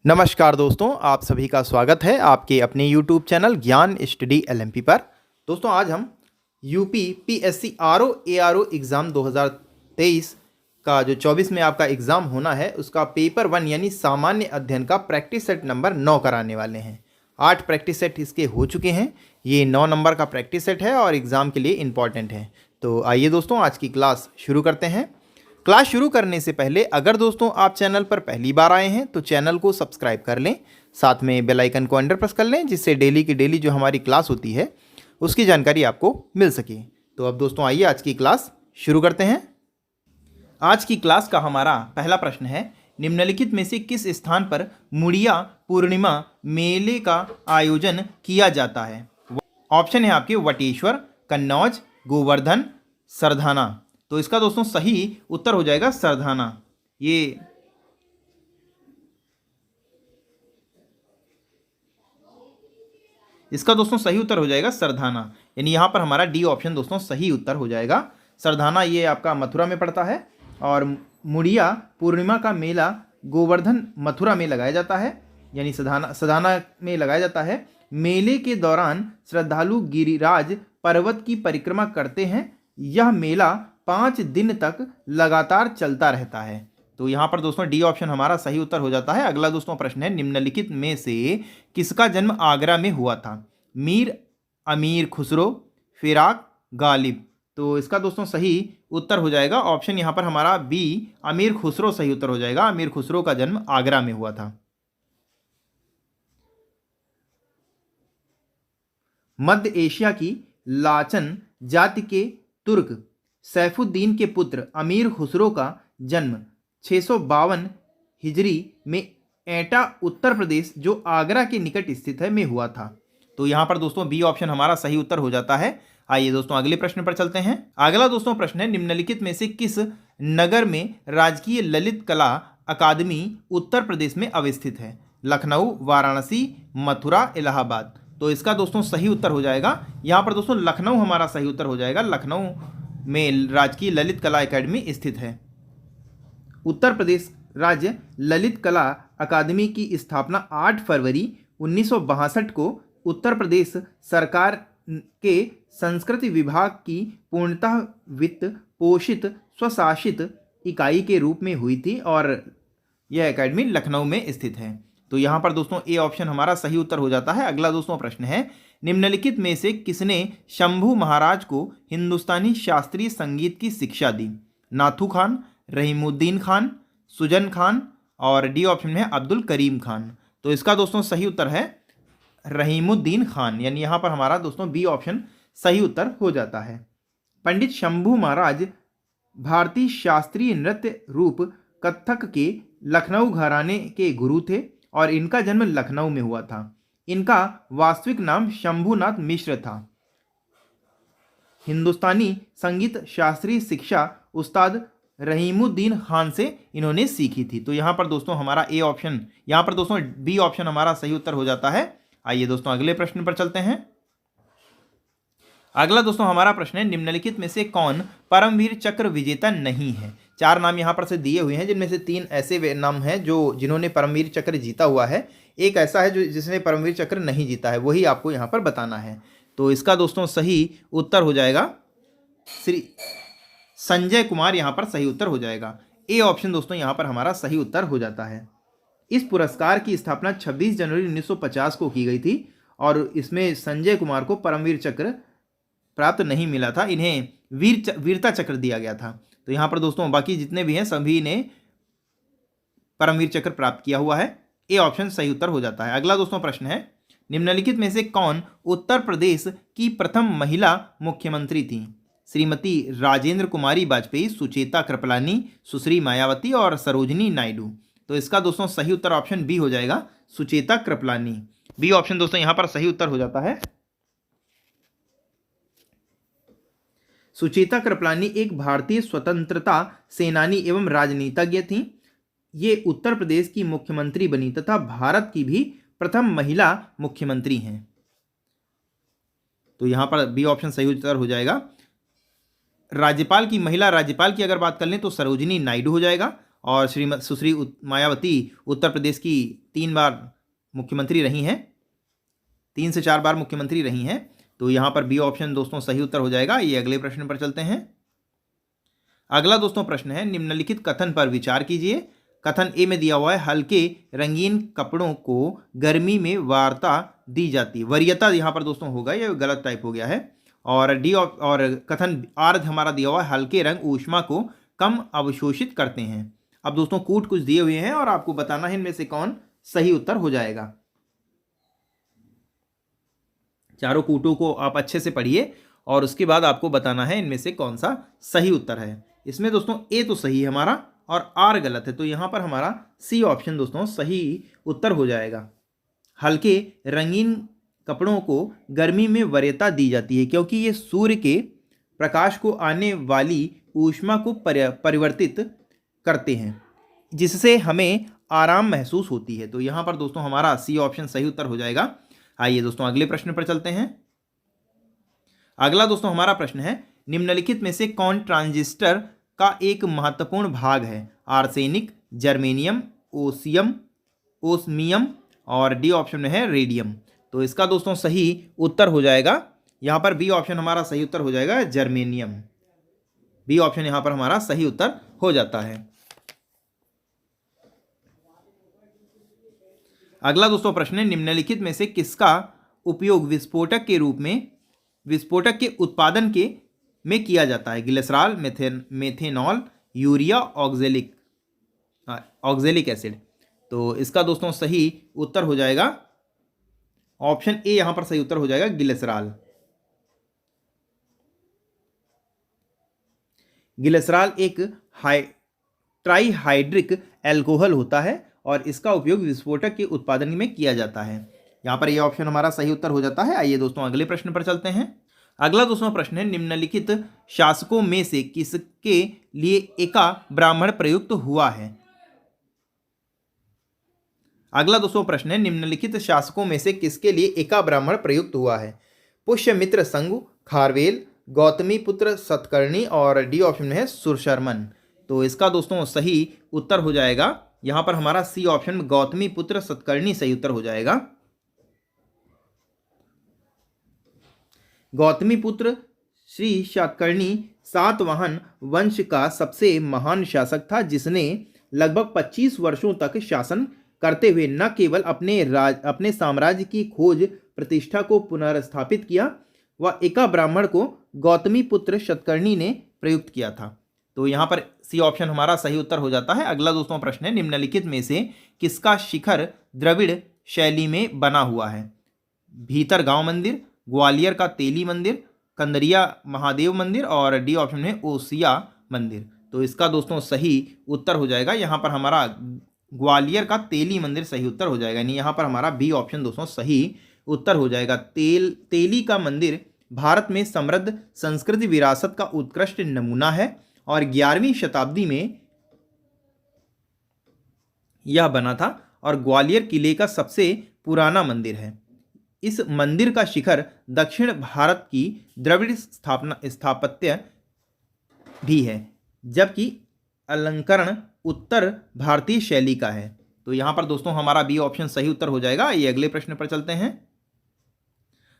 नमस्कार दोस्तों, आप सभी का स्वागत है आपके अपने YouTube चैनल ज्ञान स्टडी LMP पर। दोस्तों आज हम UP PSC RO ARO exam 2023 का जो 24 में आपका एग्ज़ाम होना है उसका पेपर 1 यानी सामान्य अध्ययन का प्रैक्टिस सेट नंबर 9 कराने वाले हैं। 8 प्रैक्टिस सेट इसके हो चुके हैं। ये 9 नंबर का प्रैक्टिस सेट है और एग्ज़ाम के लिए इम्पॉर्टेंट है। तो आइए दोस्तों आज की क्लास शुरू करते हैं। क्लास शुरू करने से पहले अगर दोस्तों आप चैनल पर पहली बार आए हैं तो चैनल को सब्सक्राइब कर लें, साथ में बेल आइकन को अंडर प्रेस कर लें जिससे डेली की डेली जो हमारी क्लास होती है उसकी जानकारी आपको मिल सके। तो अब दोस्तों आइए आज की क्लास शुरू करते हैं। आज की क्लास का हमारा पहला प्रश्न है, निम्नलिखित में से किस स्थान पर मुड़िया पूर्णिमा मेले का आयोजन किया जाता है। ऑप्शन है आपके वटेश्वर, कन्नौज, गोवर्धन, सरधाना। तो इसका दोस्तों सही उत्तर हो जाएगा सरधाना। इसका दोस्तों सही उत्तर हो जाएगा सरधाना, यानी यहाँ पर हमारा डी ऑप्शन दोस्तों सही उत्तर हो जाएगा सरधाना। ये आपका मथुरा में पड़ता है और मुड़िया पूर्णिमा का मेला गोवर्धन मथुरा में लगाया जाता है, यानी सरधाना में लगाया जाता है। मेले के दौरान श्रद्धालु गिरिराज पर्वत की परिक्रमा करते हैं। यह मेला 5 दिन तक लगातार चलता रहता है। तो यहाँ पर दोस्तों डी ऑप्शन हमारा सही उत्तर हो जाता है। अगला दोस्तों प्रश्न है, निम्नलिखित में से किसका जन्म आगरा में हुआ था। मीर अमीर खुसरो, फिराक, गालिब। तो इसका दोस्तों सही उत्तर हो जाएगा ऑप्शन यहाँ पर हमारा बी, अमीर खुसरो सही उत्तर हो जाएगा। अमीर खुसरो का जन्म आगरा में हुआ था। मध्य एशिया की लाचन जाति के तुर्क सैफुद्दीन के पुत्र अमीर खुसरो का जन्म 652 हिजरी में एटा उत्तर प्रदेश जो आगरा के निकट स्थित है में हुआ था। तो यहाँ पर दोस्तों बी ऑप्शन हमारा सही उत्तर हो जाता है। आइए दोस्तों अगले प्रश्न पर चलते हैं। अगला दोस्तों प्रश्न है, निम्नलिखित में से किस नगर में राजकीय ललित कला अकादमी उत्तर प्रदेश में अवस्थित है। लखनऊ, वाराणसी, मथुरा, इलाहाबाद। तो इसका दोस्तों सही उत्तर हो जाएगा यहाँ पर दोस्तों लखनऊ हमारा सही उत्तर हो जाएगा। लखनऊ में राजकीय ललित कला एकेडमी स्थित है। उत्तर प्रदेश राज्य ललित कला अकादमी की स्थापना 8 फरवरी 1962 को उत्तर प्रदेश सरकार के संस्कृति विभाग की पूर्णतः वित्त पोषित स्वशासित इकाई के रूप में हुई थी और यह एकेडमी लखनऊ में स्थित है। तो यहाँ पर दोस्तों ए ऑप्शन हमारा सही उत्तर हो जाता है। अगला दोस्तों प्रश्न है, निम्नलिखित में से किसने शंभू महाराज को हिंदुस्तानी शास्त्रीय संगीत की शिक्षा दी। नाथू खान, रहीमुद्दीन खान, सुजन खान और डी ऑप्शन में है अब्दुल करीम खान। तो इसका दोस्तों सही उत्तर है रहीमुद्दीन खान, यानी यहाँ पर हमारा दोस्तों बी ऑप्शन सही उत्तर हो जाता है। पंडित शंभू महाराज भारतीय शास्त्रीय नृत्य रूप कथक के लखनऊ घराने के गुरु थे और इनका जन्म लखनऊ में हुआ था। इनका वास्तविक नाम शंभूनाथ मिश्र था। हिंदुस्तानी संगीत शास्त्रीय शिक्षा उस्ताद रहीमुद्दीन खान से इन्होंने सीखी थी। तो यहाँ पर दोस्तों हमारा ए ऑप्शन, यहाँ पर दोस्तों बी ऑप्शन हमारा सही उत्तर हो जाता है। आइए दोस्तों अगले प्रश्न पर चलते हैं। अगला दोस्तों हमारा प्रश्न है, निम्नलिखित में से कौन परमवीर चक्र विजेता नहीं है। 4 नाम यहाँ पर से दिए हुए हैं जिनमें से 3 ऐसे नाम हैं जिन्होंने परमवीर चक्र जीता हुआ है। एक ऐसा है जिसने परमवीर चक्र नहीं जीता है, वही आपको यहाँ पर बताना है। तो इसका दोस्तों सही उत्तर हो जाएगा श्री संजय कुमार, यहाँ पर सही उत्तर हो जाएगा। ए ऑप्शन दोस्तों यहाँ पर हमारा सही उत्तर हो जाता है। इस पुरस्कार की स्थापना 26 जनवरी 1950 को की गई थी और इसमें संजय कुमार को परमवीर चक्र प्राप्त नहीं मिला था, इन्हें वीरता चक्र दिया गया था। तो यहाँ पर दोस्तों बाकी जितने भी हैं सभी ने परमवीर चक्र प्राप्त किया हुआ है। ए ऑप्शन सही उत्तर हो जाता है। अगला दोस्तों प्रश्न है, निम्नलिखित में से कौन उत्तर प्रदेश की प्रथम महिला मुख्यमंत्री थी। श्रीमती राजेंद्र कुमारी वाजपेयी, सुचेता कृपलानी, सुश्री मायावती और सरोजिनी नायडू। तो इसका दोस्तों सही उत्तर ऑप्शन बी हो जाएगा, सुचेता कृपलानी। बी ऑप्शन दोस्तों यहाँ पर सही उत्तर हो जाता है। सुचेता कृपलानी एक भारतीय स्वतंत्रता सेनानी एवं राजनीतिज्ञ थीं। ये उत्तर प्रदेश की मुख्यमंत्री बनी तथा भारत की भी प्रथम महिला मुख्यमंत्री हैं। तो यहाँ पर बी ऑप्शन सही उत्तर हो जाएगा। राज्यपाल की महिला राज्यपाल की अगर बात कर लें तो सरोजिनी नायडू हो जाएगा और श्रीमती सुश्री मायावती उत्तर प्रदेश की 3 बार मुख्यमंत्री रही हैं, 3 से 4 बार मुख्यमंत्री रही हैं। तो यहाँ पर बी ऑप्शन दोस्तों सही उत्तर हो जाएगा। ये अगले प्रश्न पर चलते हैं। अगला दोस्तों प्रश्न है, निम्नलिखित कथन पर विचार कीजिए। कथन ए में दिया हुआ है, हल्के रंगीन कपड़ों को गर्मी में वार्ता दी जाती है। वरीयता यहाँ पर दोस्तों होगा, ये गलत टाइप हो गया है। और डी और कथन आर हमारा दिया हुआ है, हल्के रंग ऊष्मा को कम अवशोषित करते हैं। अब दोस्तों कूट कुछ दिए हुए हैं और आपको बताना है इनमें से कौन सही उत्तर हो जाएगा। चारों कूटों को आप अच्छे से पढ़िए और उसके बाद आपको बताना है इनमें से कौन सा सही उत्तर है। इसमें दोस्तों ए तो सही है हमारा और आर गलत है, तो यहाँ पर हमारा सी ऑप्शन दोस्तों सही उत्तर हो जाएगा। हल्के रंगीन कपड़ों को गर्मी में वरीयता दी जाती है क्योंकि ये सूर्य के प्रकाश को आने वाली ऊष्मा को परिवर्तित करते हैं, जिससे हमें आराम महसूस होती है। तो यहाँ पर दोस्तों हमारा सी ऑप्शन सही उत्तर हो जाएगा। आइए दोस्तों अगले प्रश्न पर चलते हैं। अगला दोस्तों हमारा प्रश्न है, निम्नलिखित में से कौन ट्रांजिस्टर का एक महत्वपूर्ण भाग है? आर्सेनिक, जर्मेनियम, ओस्मियम और डी ऑप्शन में है रेडियम। तो इसका दोस्तों सही उत्तर हो जाएगा, यहाँ पर बी ऑप्शन हमारा सही उत्तर हो जाएगा, जर्मेनियम। बी ऑप्शन यहाँ पर हमारा सही उत्तर हो जाता है। अगला दोस्तों प्रश्न है, निम्नलिखित में से किसका उपयोग विस्फोटक के रूप में विस्फोटक के उत्पादन में किया जाता है? Glycerol, methanol, urea, oxalic acid. तो इसका दोस्तों सही उत्तर हो जाएगा ऑप्शन ए, यहां पर सही उत्तर हो जाएगा ग्लिसरॉल। ग्लिसरॉल एक ट्राइहाइड्रिक एल्कोहल होता है और इसका उपयोग विस्फोटक के उत्पादन में किया जाता है। यहाँ पर यह ऑप्शन हमारा सही उत्तर हो जाता है। आइए दोस्तों अगले प्रश्न पर चलते हैं। अगला दोस्तों प्रश्न है, निम्नलिखित शासकों में से किसके लिए एका ब्राह्मण प्रयुक्त हुआ है? अगला दोस्तों प्रश्न है, निम्नलिखित शासकों में से किसके लिए एका ब्राह्मण प्रयुक्त हुआ है? पुष्यमित्र संगु, खारवेल, गौतमी पुत्र सतकर्णी और डी ऑप्शन में है सुरशर्मन। तो इसका दोस्तों सही उत्तर हो जाएगा, यहां पर हमारा सी ऑप्शन गौतमी पुत्र सतकर्णी सही उत्तर हो जाएगा। गौतमी पुत्र श्री सातकर्णी सातवाहन वंश का सबसे महान शासक था, जिसने लगभग 25 वर्षों तक शासन करते हुए न केवल अपने साम्राज्य की खोज प्रतिष्ठा को पुनर्स्थापित किया, वह एका ब्राह्मण को गौतमी पुत्र सतकर्णी ने प्रयुक्त किया था। तो यहाँ पर सी ऑप्शन हमारा सही उत्तर हो जाता है। अगला दोस्तों प्रश्न है, निम्नलिखित में से किसका शिखर द्रविड़ शैली में बना हुआ है? भीतर गांव मंदिर, ग्वालियर का तेली मंदिर, कंदरिया महादेव मंदिर और डी ऑप्शन में ओसिया मंदिर। तो इसका दोस्तों सही उत्तर हो जाएगा, यहाँ पर हमारा ग्वालियर का तेली मंदिर सही उत्तर हो जाएगा। यानी यहाँ पर हमारा बी ऑप्शन दोस्तों सही उत्तर हो जाएगा। तेली का मंदिर भारत में समृद्ध संस्कृति विरासत का उत्कृष्ट नमूना है और 11वीं शताब्दी में यह बना था और ग्वालियर किले का सबसे पुराना मंदिर है। इस मंदिर का शिखर दक्षिण भारत की द्रविड़ स्थापत्य भी है, जबकि अलंकरण उत्तर भारतीय शैली का है। तो यहां पर दोस्तों हमारा बी ऑप्शन सही उत्तर हो जाएगा। ये अगले प्रश्न पर चलते हैं।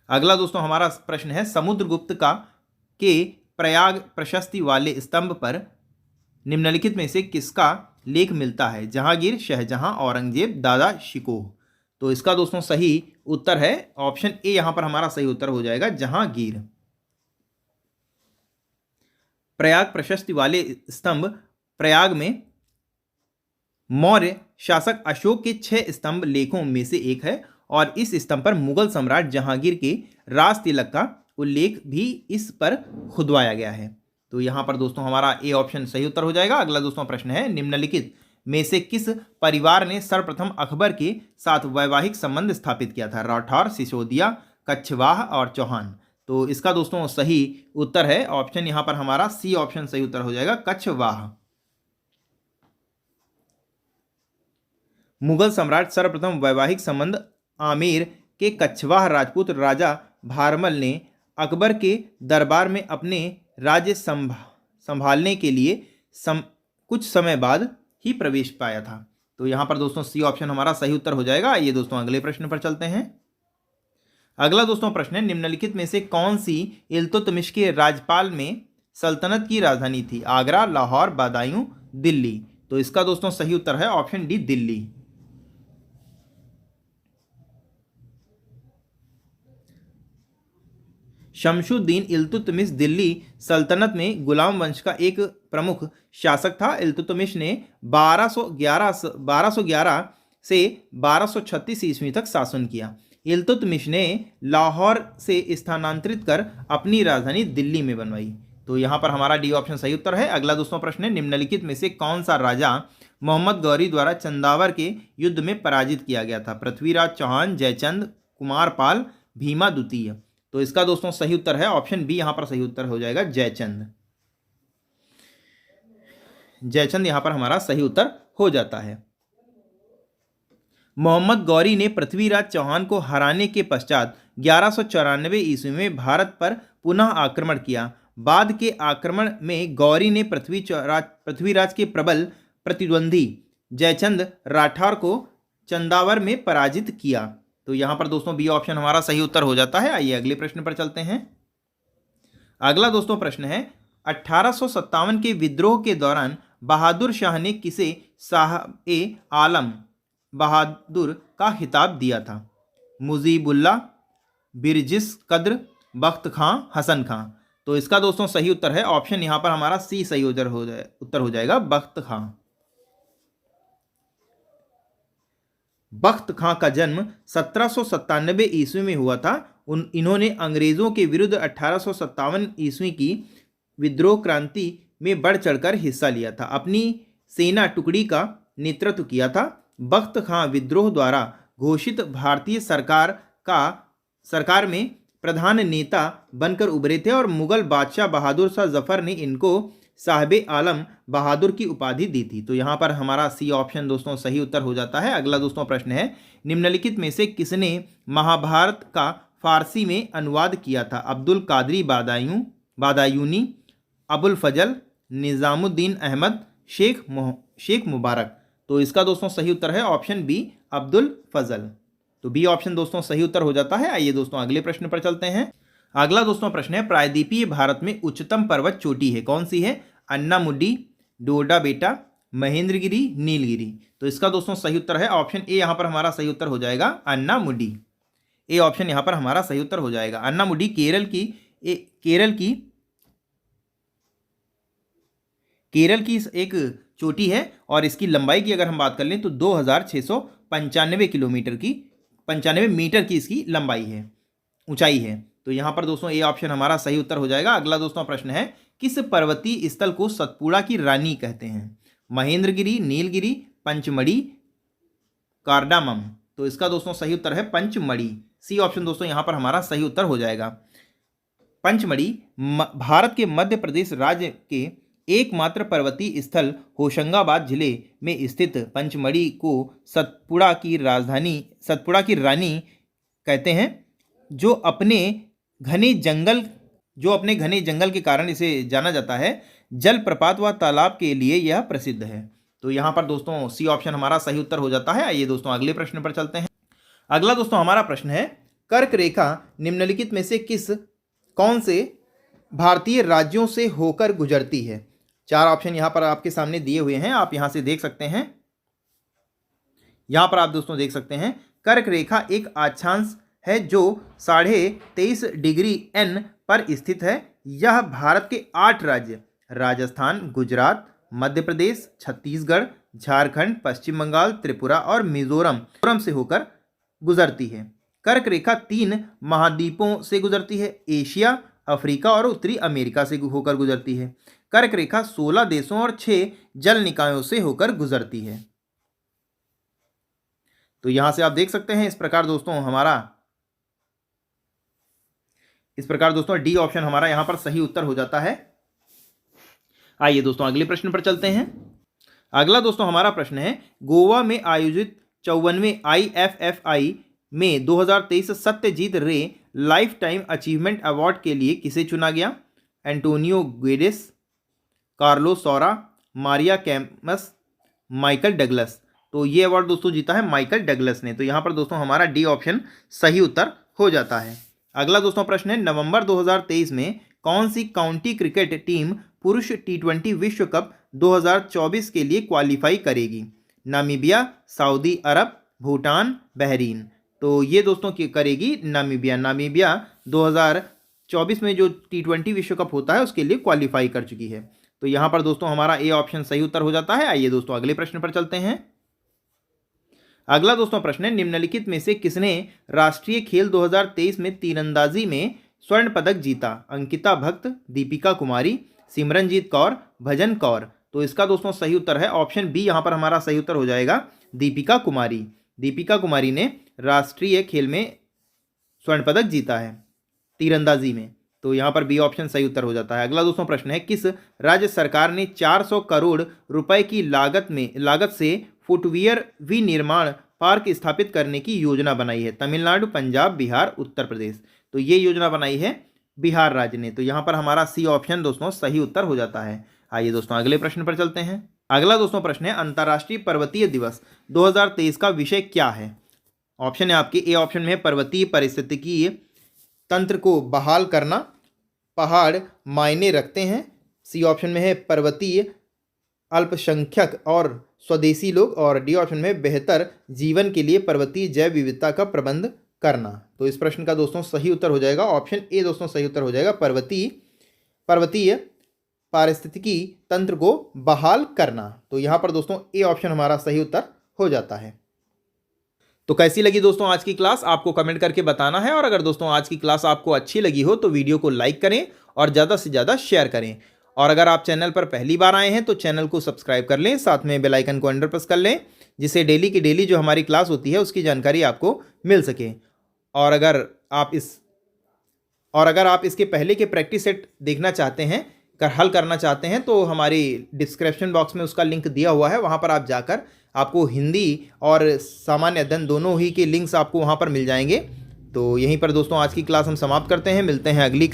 अगला दोस्तों हमारा प्रश्न है, समुद्रगुप्त के प्रयाग प्रशस्ति वाले स्तंभ पर निम्नलिखित में से किसका लेख मिलता है? जहांगीर, शाहजहां, औरंगजेब, दादा शिकोह। तो इसका दोस्तों सही उत्तर है ऑप्शन ए, यहां पर हमारा सही उत्तर हो जाएगा जहांगीर। प्रयाग प्रशस्ति वाले स्तंभ प्रयाग में मौर्य शासक अशोक के 6 स्तंभ लेखों में से एक है और इस स्तंभ पर मुगल सम्राट जहांगीर के राज तिलक का उल्लेख भी इस पर खुदवाया गया है। तो यहां पर दोस्तों हमारा ए ऑप्शन सही उत्तर हो जाएगा। अगला दोस्तों प्रश्न है, निम्नलिखित में से किस परिवार ने सर्वप्रथम अकबर के साथ वैवाहिक संबंध स्थापित किया था? राठौर, सिसोदिया, कच्छवाह और चौहान। तो इसका दोस्तों सही उत्तर है ऑप्शन यहां पर हमारा सी ऑप्शन सही उत्तर हो जाएगा, कच्छवाह। मुगल सम्राट सर्वप्रथम वैवाहिक संबंध आमेर के कच्छवाह राजपूत राजा भारमल ने अकबर के दरबार में अपने राज्य संभालने के लिए कुछ समय बाद ही प्रवेश पाया था। तो यहाँ पर दोस्तों सी ऑप्शन हमारा सही उत्तर हो जाएगा। आइए दोस्तों अगले प्रश्न पर चलते हैं। अगला दोस्तों प्रश्न है, निम्नलिखित में से कौन सी इल्तुतमिश के राज्यपाल में सल्तनत की राजधानी थी? आगरा, लाहौर, बदायूं, दिल्ली। तो इसका दोस्तों सही उत्तर है ऑप्शन डी, दिल्ली। शमशुद्दीन इल्तुतमिश दिल्ली सल्तनत में गुलाम वंश का एक प्रमुख शासक था। इल्तुतमिश ने 1211 से 1236 ईस्वी तक शासन किया। इल्तुतमिश ने लाहौर से स्थानांतरित कर अपनी राजधानी दिल्ली में बनवाई। तो यहाँ पर हमारा डी ऑप्शन सही उत्तर है। अगला दोस्तों प्रश्न है, निम्नलिखित में से कौन सा राजा मोहम्मद गौरी द्वारा चंदावर के युद्ध में पराजित किया गया था? पृथ्वीराज चौहान, जयचंद, कुमारपाल, भीमा द्वितीय। तो इसका दोस्तों सही उत्तर है ऑप्शन बी, यहां पर सही उत्तर हो जाएगा जयचंद। जयचंद यहां पर हमारा सही उत्तर हो जाता है। मोहम्मद गौरी ने पृथ्वीराज चौहान को हराने के पश्चात 1194 ईस्वी में भारत पर पुनः आक्रमण किया। बाद के आक्रमण में गौरी ने पृथ्वीराज के प्रबल प्रतिद्वंदी जयचंद राठौर को चंदावर में पराजित किया। तो यहां पर दोस्तों बी ऑप्शन हमारा सही उत्तर हो जाता है। आइए अगले प्रश्न पर चलते हैं। अगला दोस्तों प्रश्न है, 1857 के विद्रोह के दौरान बहादुर शाह ने किसे साहब आलम बहादुर का खिताब दिया था? मुजीबुल्ला, बिरजिस कद्र, बख्त खां, हसन खां। तो इसका दोस्तों सही उत्तर है ऑप्शन यहां पर हमारा सी सही उत्तर हो जाएगा, बख्त खां। बख्त खां का जन्म 1797 ईस्वी में हुआ था। इन्होंने अंग्रेजों के विरुद्ध 1857 ईस्वी की विद्रोह क्रांति में बढ़ चढ़कर हिस्सा लिया था। अपनी सेना टुकड़ी का नेतृत्व किया था। बख्त खां विद्रोह द्वारा घोषित भारतीय सरकार में प्रधान नेता बनकर उभरे थे और मुगल बादशाह बहादुर शाह जफर ने इनको साहिब आलम बहादुर की उपाधि दी थी। तो यहाँ पर हमारा सी ऑप्शन दोस्तों सही उत्तर हो जाता है। अगला दोस्तों प्रश्न है, निम्नलिखित में से किसने महाभारत का फारसी में अनुवाद किया था? अब्दुल कादरी बादायूनी, अबुल फजल, निज़ामुद्दीन अहमद, शेख मुबारक। तो इसका दोस्तों सही उत्तर है ऑप्शन बी, अब्दुल फजल। तो बी ऑप्शन दोस्तों सही उत्तर हो जाता है। आइए दोस्तों अगले प्रश्न पर चलते हैं। अगला दोस्तों प्रश्न है, प्रायद्वीपीय भारत में उच्चतम पर्वत चोटी है, कौन सी है? अन्नामुडी, डोडा बेटा, महेंद्रगिरी, नीलगिरी। तो इसका दोस्तों सही उत्तर है ऑप्शन ए, यहां पर हमारा सही उत्तर हो जाएगा अन्नामुडी। ए ऑप्शन यहां पर हमारा सही उत्तर हो जाएगा। अन्नामुडी केरल की एक चोटी है और इसकी लंबाई की अगर हम बात कर लें तो 2695 मीटर की इसकी लंबाई है, ऊंचाई है। तो यहां पर दोस्तों ए ऑप्शन हमारा सही उत्तर हो जाएगा। अगला दोस्तों प्रश्न है, किस पर्वतीय स्थल को सतपुड़ा की रानी कहते हैं? महेंद्रगिरी, नीलगिरी, पंचमढ़ी, कार्डामम। तो इसका दोस्तों सही उत्तर है पंचमढ़ी। सी ऑप्शन दोस्तों यहां पर हमारा सही उत्तर हो जाएगा। पंचमढ़ी भारत के मध्य प्रदेश राज्य के एकमात्र पर्वतीय स्थल होशंगाबाद जिले में स्थित पंचमढ़ी को सतपुड़ा की रानी कहते हैं, जो अपने घने जंगल के कारण इसे जाना जाता है। जलप्रपात व तालाब के लिए यह प्रसिद्ध है। तो यहाँ पर दोस्तों सी ऑप्शन हमारा सही उत्तर हो जाता है। आइए दोस्तों अगले प्रश्न पर चलते हैं। अगला दोस्तों हमारा प्रश्न है, कर्क रेखा निम्नलिखित में से कौन से भारतीय राज्यों से होकर गुजरती है? चार ऑप्शन यहाँ पर आपके सामने दिए हुए हैं, आप यहाँ से देख सकते हैं। यहाँ पर आप दोस्तों देख सकते हैं, कर्क रेखा एक अक्षांश है जो 23.5 डिग्री एन पर स्थित है। यह भारत के 8 राज्य राजस्थान, गुजरात, मध्य प्रदेश, छत्तीसगढ़, झारखंड, पश्चिम बंगाल, त्रिपुरा और मिजोरम से होकर गुजरती है। कर्क रेखा 3 महाद्वीपों से गुजरती है, एशिया, अफ्रीका और उत्तरी अमेरिका से होकर गुजरती है। कर्क रेखा 16 देशों और 6 जल निकायों से होकर गुजरती है। तो यहां से आप देख सकते हैं, इस प्रकार दोस्तों डी ऑप्शन हमारा यहां पर सही उत्तर हो जाता है। आइए दोस्तों अगले प्रश्न पर चलते हैं। अगला दोस्तों हमारा प्रश्न है, गोवा में आयोजित 54वें IFFI में 2023 सत्यजीत रे लाइफ टाइम अचीवमेंट अवार्ड के लिए किसे चुना गया? एंटोनियो गुएडेस, कार्लोस सौरा, मारिया कैम्पस, माइकल डगलस। तो ये अवार्ड दोस्तों जीता है माइकल डगलस ने। तो यहाँ पर दोस्तों हमारा डी ऑप्शन सही उत्तर हो जाता है। अगला दोस्तों प्रश्न है, नवंबर 2023 में कौन सी काउंटी क्रिकेट टीम पुरुष T20 विश्व कप 2024 के लिए क्वालिफाई करेगी? नामीबिया, सऊदी अरब, भूटान, बहरीन। तो ये दोस्तों की करेगी नामीबिया। नामीबिया 2024 में जो T20 विश्व कप होता है उसके लिए क्वालिफाई कर चुकी है। तो यहाँ पर दोस्तों हमारा ए ऑप्शन सही उत्तर हो जाता है। आइए दोस्तों अगले प्रश्न पर चलते हैं। अगला दोस्तों प्रश्न है, निम्नलिखित में से किसने राष्ट्रीय खेल 2023 में तीरंदाजी में स्वर्ण पदक जीता? अंकिता भक्त, दीपिका कुमारी, सिमरनजीत कौर, भजन कौर। तो इसका दोस्तों सही उत्तर है ऑप्शन बी, यहाँ पर हमारा सही उत्तर हो जाएगा दीपिका कुमारी। दीपिका कुमारी ने राष्ट्रीय खेल में स्वर्ण पदक जीता है तीरंदाजी में। तो यहाँ पर बी ऑप्शन सही उत्तर हो जाता है। अगला दोस्तों प्रश्न है, किस राज्य सरकार ने 400 करोड़ रुपए की लागत से फुटवियर विनिर्माण पार्क स्थापित करने की योजना बनाई है? तमिलनाडु, पंजाब, बिहार, उत्तर प्रदेश। तो ये योजना बनाई है बिहार राज्य ने। तो यहाँ पर हमारा सी ऑप्शन दोस्तों सही उत्तर हो जाता है। आइए दोस्तों अगले प्रश्न पर चलते हैं। अगला दोस्तों प्रश्न है, अंतर्राष्ट्रीय पर्वतीय दिवस 2023 का विषय क्या है? ऑप्शन है आपके, ए ऑप्शन में पर्वतीय पारिस्थितिकी तंत्र को बहाल करना, पहाड़ मायने रखते हैं। सी ऑप्शन में है पर्वतीय अल्पसंख्यक और स्वदेशी लोग, और डी ऑप्शन में बेहतर जीवन के लिए पर्वतीय जैव विविधता का प्रबंध करना। तो इस प्रश्न का दोस्तों सही उत्तर हो जाएगा ऑप्शन ए दोस्तों सही उत्तर हो जाएगा पर्वतीय पारिस्थितिकी तंत्र को बहाल करना। तो यहाँ पर दोस्तों ए ऑप्शन हमारा सही उत्तर हो जाता है। तो कैसी लगी दोस्तों आज की क्लास, आपको कमेंट करके बताना है। और अगर दोस्तों आज की क्लास आपको अच्छी लगी हो तो वीडियो को लाइक करें और ज़्यादा से ज़्यादा शेयर करें। और अगर आप चैनल पर पहली बार आए हैं तो चैनल को सब्सक्राइब कर लें, साथ में बेल आइकन को अंडर प्रेस कर लें, जिससे डेली की डेली जो हमारी क्लास होती है उसकी जानकारी आपको मिल सके। और अगर आप इसके पहले के प्रैक्टिस सेट देखना चाहते हैं, हल करना चाहते हैं, तो हमारी डिस्क्रिप्शन बॉक्स में उसका लिंक दिया हुआ है, वहाँ पर आप जाकर आपको हिंदी और सामान्य अध्ययन दोनों ही के लिंक्स आपको वहाँ पर मिल जाएंगे। तो यहीं पर दोस्तों आज की क्लास हम समाप्त करते हैं, मिलते हैं अगली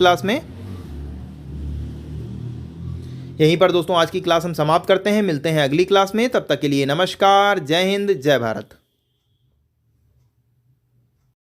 क्लास में। तब तक के लिए नमस्कार, जय हिंद, जय भारत।